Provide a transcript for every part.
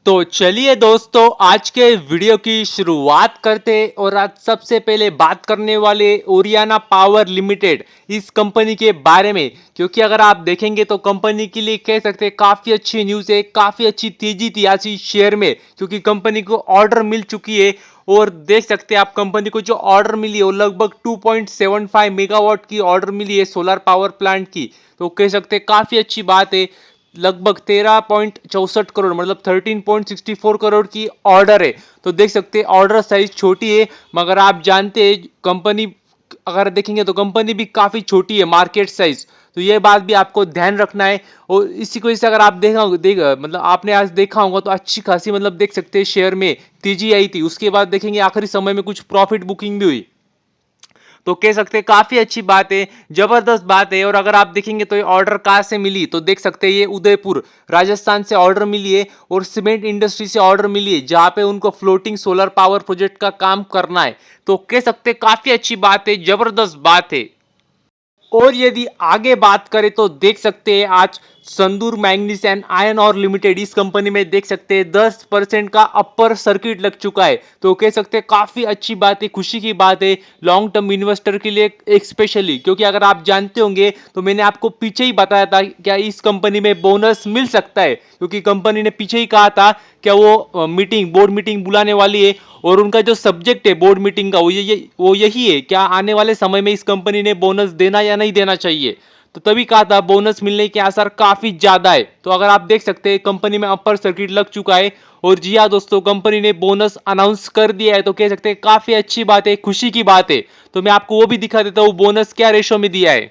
तो चलिए दोस्तों, आज के वीडियो की शुरुआत करते हैं और आज सबसे पहले बात करने वाले ओरियाना पावर लिमिटेड इस कंपनी के बारे में। क्योंकि अगर आप देखेंगे तो कंपनी के लिए कह सकते हैं काफ़ी अच्छी न्यूज़ है, काफ़ी अच्छी तेजी थी आज इस शेयर में, क्योंकि कंपनी को ऑर्डर मिल चुकी है। और देख सकते हैं आप कंपनी को जो ऑर्डर मिली है वो लगभग 2.75 मेगावाट की ऑर्डर मिली है सोलर पावर प्लांट की। तो कह सकते हैं काफ़ी अच्छी बात है। लगभग 13.64 करोड़ मतलब 13.64 करोड़ की ऑर्डर है। तो देख सकते हैं ऑर्डर साइज छोटी है, मगर आप जानते हैं कंपनी, अगर देखेंगे तो कंपनी भी काफ़ी छोटी है मार्केट साइज। तो ये बात भी आपको ध्यान रखना है। और इसी को वजह से अगर आप मतलब आपने आज देखा होगा तो अच्छी खासी मतलब देख सकते हैं शेयर में तेजी आई थी। उसके बाद देखेंगे आखिरी समय में कुछ प्रॉफिट बुकिंग भी हुई। तो कह सकते हैं काफी अच्छी बात है, जबरदस्त बात है। और अगर आप देखेंगे तो ये ऑर्डर कहाँ से मिली, तो देख सकते हैं ये उदयपुर राजस्थान से ऑर्डर मिली है और सीमेंट इंडस्ट्री से ऑर्डर मिली है, जहां पे उनको फ्लोटिंग सोलर पावर प्रोजेक्ट का काम करना है। तो कह सकते हैं काफी अच्छी बात है, जबरदस्त बात है। और यदि आगे बात करें तो देख सकते हैं आज संदूर मैग्नीज एंड आयरन और लिमिटेड इस कंपनी में देख सकते हैं 10% का अपर सर्किट लग चुका है। तो कह सकते हैं काफी अच्छी बात है, खुशी की बात है लॉन्ग टर्म इन्वेस्टर के लिए एक स्पेशली। क्योंकि अगर आप जानते होंगे तो मैंने आपको पीछे ही बताया था क्या इस कंपनी में बोनस मिल सकता है, क्योंकि कंपनी ने पीछे ही कहा था क्या वो बोर्ड मीटिंग बुलाने वाली है। और उनका जो सब्जेक्ट है बोर्ड मीटिंग का वो यही है क्या आने वाले समय में इस कंपनी ने बोनस देना या नहीं देना चाहिए। तो तभी कहा था बोनस मिलने के आसार काफी ज्यादा है। तो अगर आप देख सकते हैं कंपनी में अपर सर्किट लग चुका है। और जी हाँ दोस्तों, कंपनी ने बोनस अनाउंस कर दिया है। तो कह सकते हैं काफी अच्छी बात है, खुशी की बात है। तो मैं आपको वो भी दिखा देता हूँ बोनस क्या रेशो में दिया है।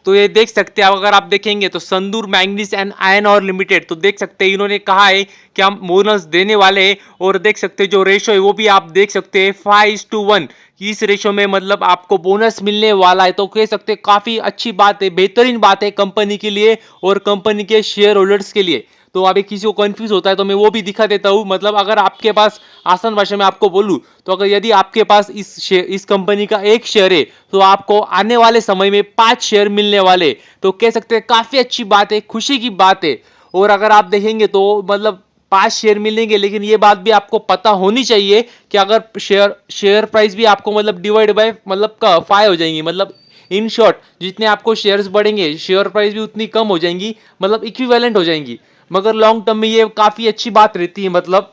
तो ये देख सकते हैं आप, अगर आप देखेंगे तो संदूर मैग्नीज एंड आयरन और लिमिटेड, तो देख सकते हैं इन्होंने कहा है कि हम बोनस देने वाले हैं। और देख सकते हैं जो रेशो है वो भी आप देख सकते हैं 5:1 इस रेशो में मतलब आपको बोनस मिलने वाला है। तो कह सकते हैं काफी अच्छी बात है, बेहतरीन बात है कंपनी के लिए और कंपनी के शेयर होल्डर्स के लिए। तो अभी किसी को कंफ्यूज होता है तो मैं वो भी दिखा देता हूँ। मतलब अगर आपके पास आसान भाषा में आपको बोलूँ तो अगर यदि आपके पास इस कंपनी का एक शेयर है तो आपको आने वाले समय में 5 शेयर मिलने वाले। तो कह सकते हैं काफी अच्छी बात है, खुशी की बात है। और अगर आप देखेंगे तो मतलब 5 शेयर मिलेंगे, लेकिन ये बात भी आपको पता होनी चाहिए कि अगर शेयर प्राइस भी आपको मतलब डिवाइड बाय मतलब 5 हो जाएंगी। मतलब इन शॉर्ट जितने आपको शेयर्स बढ़ेंगे शेयर प्राइस भी उतनी कम हो जाएंगी, मतलब इक्विवेलेंट हो जाएंगी। मगर लॉन्ग टर्म में ये काफी अच्छी बात रहती है मतलब।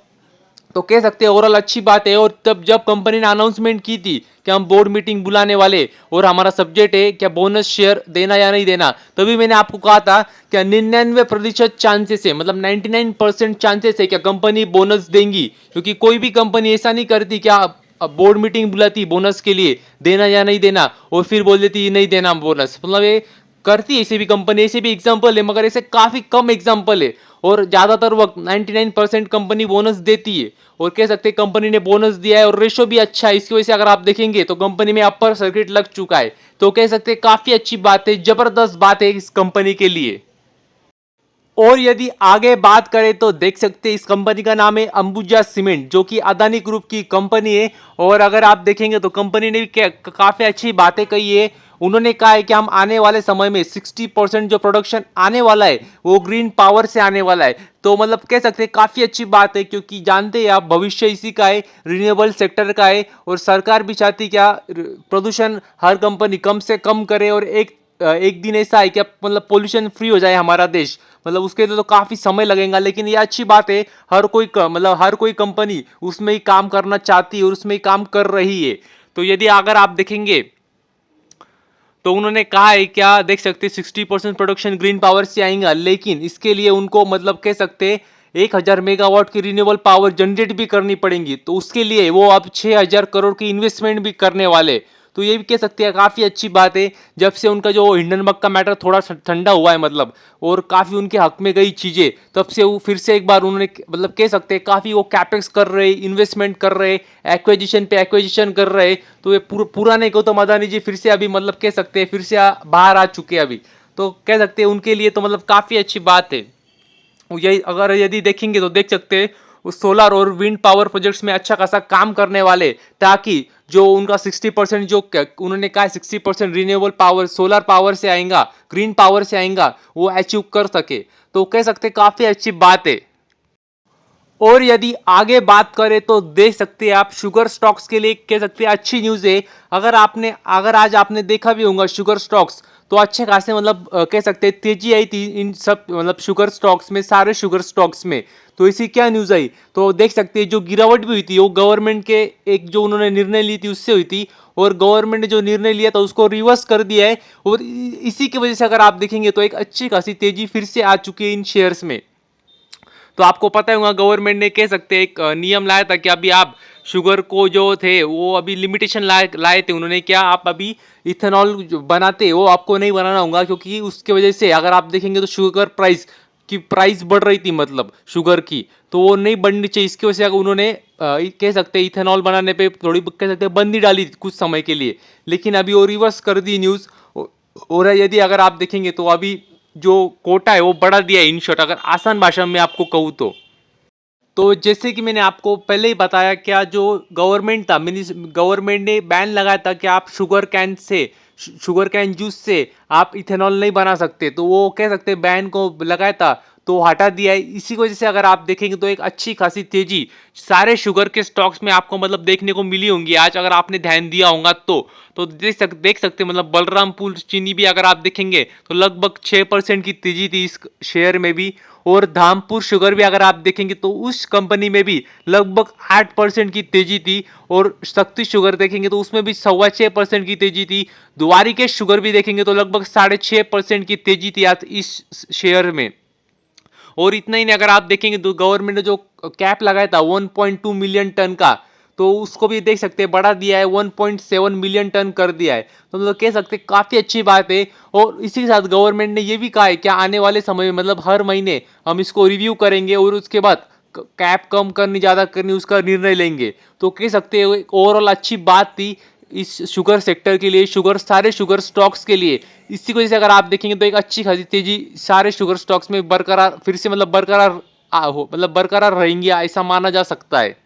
तो कह सकते हैं ओवरऑल अच्छी बात है। और तब जब कंपनी ने अनाउंसमेंट की थी कि हम बोर्ड मीटिंग बुलाने वाले और हमारा सब्जेक्ट है क्या बोनस शेयर देना या नहीं देना, तभी मैंने आपको कहा था क्या 99% चांसेस है, मतलब 99% चांसेस है क्या कंपनी बोनस देंगी। क्योंकि कोई भी कंपनी ऐसा नहीं करती क्या बोर्ड मीटिंग बुलाती बोनस के लिए देना या नहीं देना और फिर बोल देती नहीं देना बोनस। मतलब ये करती है ऐसे भी कंपनी, ऐसे भी एग्जांपल है, मगर ऐसे काफी कम एग्जांपल है। और ज्यादातर वक्त 99% कंपनी बोनस देती है। और कह सकते हैं कंपनी ने बोनस दिया है और रेशो भी अच्छा है। इसकी वजह से अगर आप देखेंगे तो कंपनी में अपर सर्किट लग चुका है। तो कह सकते हैं काफी अच्छी बात है, जबरदस्त बात है इस कंपनी के लिए। और यदि आगे बात करें तो देख सकते हैं इस कंपनी का नाम है अंबुजा सीमेंट, जो कि अदानी ग्रुप की कंपनी है। और अगर आप देखेंगे तो कंपनी ने भी काफी अच्छी बातें कही है। उन्होंने कहा है कि हम आने वाले समय में 60% जो प्रोडक्शन आने वाला है वो ग्रीन पावर से आने वाला है। तो मतलब कह सकते हैं काफी अच्छी बात है, क्योंकि जानते हैं आप भविष्य इसी का है, रिन्यूएबल सेक्टर का है। और सरकार भी चाहती क्या प्रदूषण हर कंपनी कम से कम करे और एक दिन ऐसा है कि मतलब पोल्यूशन फ्री हो जाए हमारा देश। मतलब उसके लिए तो काफी समय लगेगा, लेकिन ये अच्छी बात है। मतलब हर कोई कंपनी उसमें ही काम करना चाहती है और उसमें ही काम कर रही है। तो यदि अगर आप देखेंगे तो उन्होंने कहा है क्या देख सकते 60% प्रोडक्शन ग्रीन पावर से आएगा, लेकिन इसके लिए उनको मतलब कह सकते 1,000 मेगावाट की रिन्यूएबल पावर जनरेट भी करनी पड़ेगी। तो उसके लिए वो अब 6,000 करोड़ की इन्वेस्टमेंट भी करने वाले। तो ये भी कह सकते हैं काफी अच्छी बात है। जब से उनका जो हिंडनबर्ग का मैटर थोड़ा ठंडा हुआ है मतलब, और काफी उनके हक में गई चीजें, तब से वो फिर से एक बार उन्होंने मतलब कह सकते हैं काफी वो कैपेक्स कर रहे, इन्वेस्टमेंट कर रहे, एक्विजिशन पे एक्विजिशन कर रहे। तो ये पूरा नहीं गौतम अदानी जी फिर से अभी मतलब कह सकते हैं फिर से बाहर आ चुके हैं अभी। तो कह सकते हैं उनके लिए तो मतलब काफी अच्छी बात है। यही अगर यदि देखेंगे तो देख सकते हैं उस सोलर और विंड पावर प्रोजेक्ट्स में अच्छा खासा काम करने वाले, ताकि जो उनका 60% जो उन्होंने कहा 60% रिन्यूएबल पावर सोलर पावर से आएगा, ग्रीन पावर से आएगा, वो अचीव कर सके। तो कह सकते काफी अच्छी बात है। और यदि आगे बात करें तो देख सकते हैं आप शुगर स्टॉक्स के लिए कह सकते हैं अच्छी न्यूज़ है। अगर आज आपने देखा भी होगा शुगर स्टॉक्स तो अच्छे खासे मतलब कह सकते हैं तेजी आई थी इन सब मतलब शुगर स्टॉक्स में, सारे शुगर स्टॉक्स में। तो इसी क्या न्यूज़ आई तो देख सकते हैं जो गिरावट भी हुई थी वो गवर्नमेंट के एक जो उन्होंने निर्णय ली थी उससे हुई थी, और गवर्नमेंट ने जो निर्णय लिया था उसको रिवर्स कर दिया है। और इसी की वजह से अगर आप देखेंगे तो एक अच्छी खासी तेजी फिर से आ चुकी है इन शेयर्स में। तो आपको पता होगा गवर्नमेंट ने कह सकते हैं एक नियम लाया था कि अभी आप शुगर को जो थे वो अभी लिमिटेशन लाए थे उन्होंने, क्या आप अभी इथेनॉल जो बनाते वो आपको नहीं बनाना होगा, क्योंकि उसके वजह से अगर आप देखेंगे तो शुगर प्राइस बढ़ रही थी मतलब शुगर की, तो वो नहीं बढ़नी चाहिए। इसकी वजह से अगर उन्होंने कह सकते हैं इथेनॉल बनाने पे थोड़ी कह सकते हैं बंदी डाली थी कुछ समय के लिए, लेकिन अभी वो रिवर्स कर दी न्यूज़। और यदि अगर आप देखेंगे तो अभी जो कोटा है वो बढ़ा दिया है इन शॉर्ट, अगर आसान भाषा में आपको कहूँ तो जैसे कि मैंने आपको पहले ही बताया, क्या जो गवर्नमेंट था गवर्नमेंट ने बैन लगाया था कि आप शुगर कैन जूस से आप इथेनॉल नहीं बना सकते, तो वो कह सकते बैन को लगाया था तो हटा दिया है। इसी की वजह से अगर आप देखेंगे तो एक अच्छी खासी तेजी सारे शुगर के स्टॉक्स में आपको मतलब देखने को मिली होंगी आज, अगर आपने ध्यान दिया होगा तो देख सकते मतलब बलरामपुर चीनी भी अगर आप देखेंगे तो लगभग 6% की तेजी थी इस शेयर में भी। और धामपुर शुगर भी अगर आप देखेंगे तो उस कंपनी में भी लगभग 8% की तेजी थी। और शक्ति शुगर देखेंगे तो उसमें भी 6.25% की तेजी थी। द्वारिकेश शुगर भी देखेंगे तो लगभग 6.5% की तेजी थी आज इस शेयर में। और इतना ही नहीं, अगर आप देखेंगे तो गवर्नमेंट ने जो कैप लगाया था 1.2 मिलियन टन का, तो उसको भी देख सकते हैं बढ़ा दिया है, 1.7 मिलियन टन कर दिया है। तो मतलब कह सकते हैं काफ़ी अच्छी बात है। और इसी के साथ गवर्नमेंट ने ये भी कहा है कि आने वाले समय में मतलब हर महीने हम इसको रिव्यू करेंगे और उसके बाद कैप कम करनी ज़्यादा करनी उसका निर्णय लेंगे। तो कह सकते हैं एक ओवरऑल अच्छी बात थी इस शुगर सेक्टर के लिए, सारे शुगर स्टॉक्स के लिए। इसी की वजह से अगर आप देखेंगे तो एक अच्छी खासी तेजी सारे शुगर स्टॉक्स में बरकरार फिर से मतलब बरकरार रहेंगी ऐसा माना जा सकता है।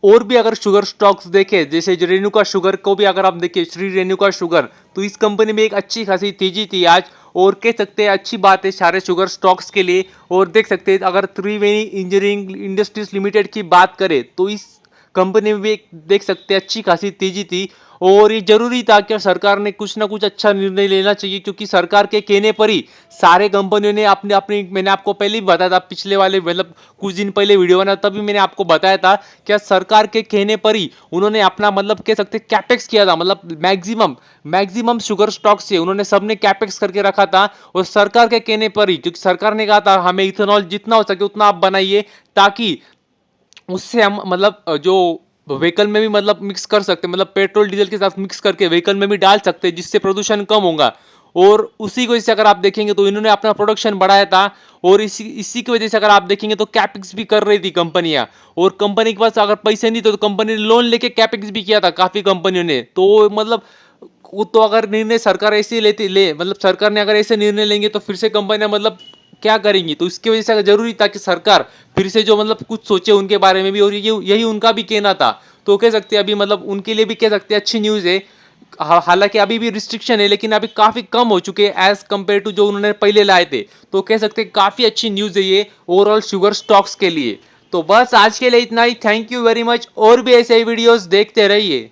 और भी अगर शुगर स्टॉक्स देखें जैसे जो रेणुका शुगर को भी अगर आप देखें, श्री रेणुका शुगर, तो इस कंपनी में एक अच्छी खासी तेजी थी आज। और कह सकते हैं अच्छी बात है सारे शुगर स्टॉक्स के लिए। और देख सकते हैं अगर त्रिवेणी इंजीनियरिंग इंडस्ट्रीज लिमिटेड की बात करें तो इस कंपनी में भी एक देख सकते हैं अच्छी खासी तेजी थी। और ये जरूरी था कि सरकार ने कुछ ना कुछ अच्छा निर्णय लेना चाहिए, क्योंकि सरकार के कहने पर ही सारे कंपनियों ने अपने अपनी मैंने आपको पहले ही बताया था पिछले वाले मतलब कुछ दिन पहले वीडियो बना तभी मैंने आपको बताया था क्या सरकार के कहने पर ही उन्होंने अपना मतलब कह सकते कैपेक्स किया था, मतलब मैक्सिमम शुगर स्टॉक से उन्होंने सबने कैपेक्स करके रखा था। और सरकार के कहने पर ही, क्योंकि सरकार ने कहा था हमें इथेनॉल जितना हो सके उतना आप बनाइए, ताकि उससे हम मतलब जो व्हीकल में भी मतलब मिक्स कर सकते हैं, मतलब पेट्रोल डीजल के साथ मिक्स करके व्हीकल में भी डाल सकते हैं जिससे प्रदूषण कम होगा। और उसी को इससे अगर आप देखेंगे तो इन्होंने अपना प्रोडक्शन बढ़ाया था। और इसी की वजह से अगर आप देखेंगे तो कैपेक्स भी कर रही थी कंपनियां, और कंपनी के पास अगर पैसे नहीं थे तो कंपनी ने लोन लेके कैपेक्स भी किया था काफी कंपनियों ने। तो मतलब वो तो अगर निर्णय सरकार ऐसे मतलब सरकार ने अगर ऐसे निर्णय लेंगे तो फिर से कंपनियां मतलब क्या करेंगी। तो इसकी वजह से जरूरी था कि सरकार फिर से जो मतलब कुछ सोचे उनके बारे में भी, और यही उनका भी कहना था। तो कह सकते हैं अभी मतलब उनके लिए भी कह सकते हैं अच्छी न्यूज़ है। हालांकि अभी भी रिस्ट्रिक्शन है लेकिन अभी काफ़ी कम हो चुके हैं एज कम्पेयर टू जो उन्होंने पहले लाए थे। तो कह सकते हैं काफ़ी अच्छी न्यूज़ है ये ओवरऑल शुगर स्टॉक्स के लिए। तो बस आज के लिए इतना ही। Thank you very much. और भी ऐसे ही वीडियोस देखते रहिए।